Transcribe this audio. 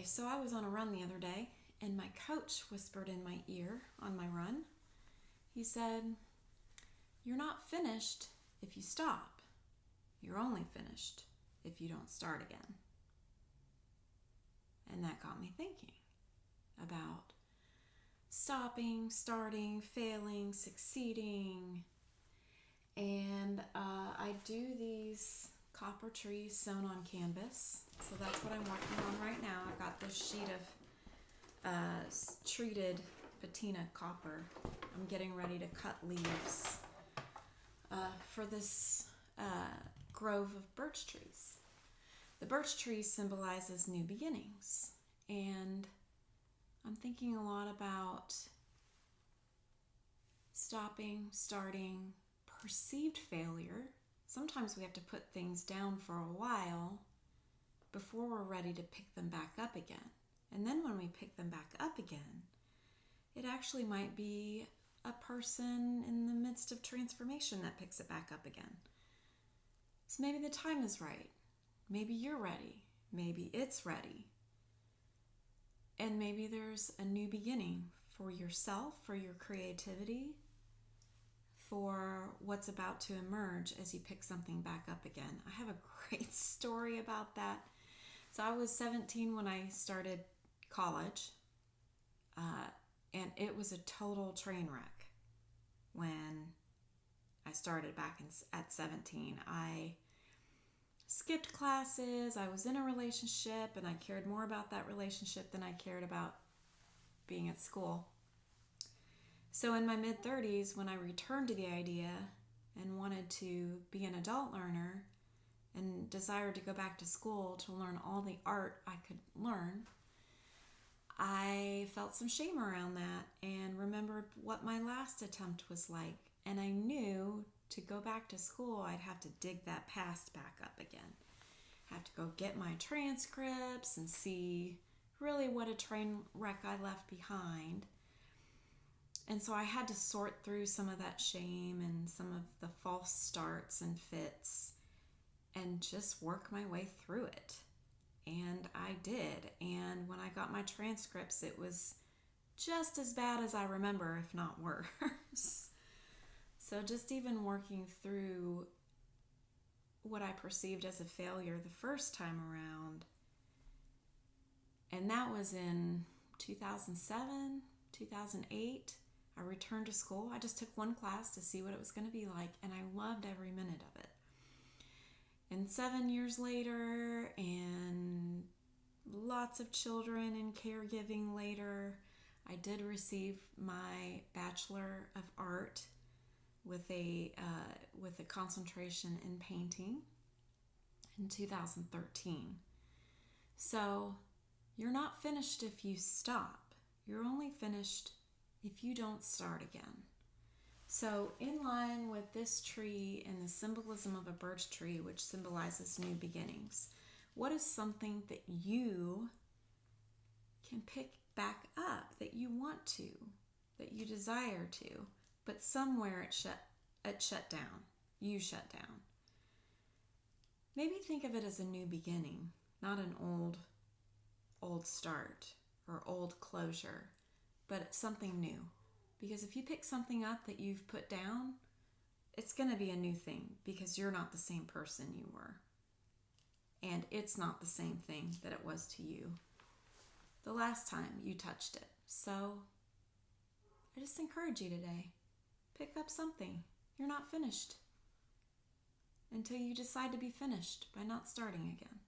Okay, so I was on a run the other day, and my coach whispered in my ear on my run. He said, "You're not finished if you stop. You're only finished if you don't start again." And that got me thinking about stopping, starting, failing, succeeding. And I do these copper trees sewn on canvas. So that's what I'm working on right now. I got this sheet of treated patina copper. I'm getting ready to cut leaves for this grove of birch trees. The birch tree symbolizes new beginnings, and I'm thinking a lot about stopping, starting, perceived failure. Sometimes we have to put things down for a while before we're ready to pick them back up again. And then when we pick them back up again, it actually might be a person in the midst of transformation that picks it back up again. So maybe the time is right. Maybe you're ready. Maybe it's ready. And maybe there's a new beginning for yourself, for your creativity, for what's about to emerge as you pick something back up again. I have a great story about that. So I was 17 when I started college, and it was a total train wreck when I started back at 17. I skipped classes, I was in a relationship, and I cared more about that relationship than I cared about being at school. So in my mid-30s, when I returned to the idea and wanted to be an adult learner and desired to go back to school to learn all the art I could learn, I felt some shame around that and remembered what my last attempt was like. And I knew to go back to school, I'd have to dig that past back up again. Have to go get my transcripts and see really what a train wreck I left behind. And so I had to sort through some of that shame and some of the false starts and fits and just work my way through it. And I did. And when I got my transcripts, it was just as bad as I remember, if not worse. So just even working through what I perceived as a failure the first time around, and that was in 2007, 2008. I returned to school. I just took one class to see what it was going to be like, and I loved every minute of it. And 7 years later, and lots of children and caregiving later, I did receive my Bachelor of Art with a concentration in painting in 2013. So you're not finished if you stop. You're only finished if you don't start again. So in line with this tree and the symbolism of a birch tree, which symbolizes new beginnings, what is something that you can pick back up, that you want to, that you desire to, but somewhere it shut down. You shut down. Maybe think of it as a new beginning, not an old start or old closure, but something new. Because if you pick something up that you've put down, it's going to be a new thing because you're not the same person you were. And it's not the same thing that it was to you the last time you touched it. So I just encourage you today, pick up something. You're not finished until you decide to be finished by not starting again.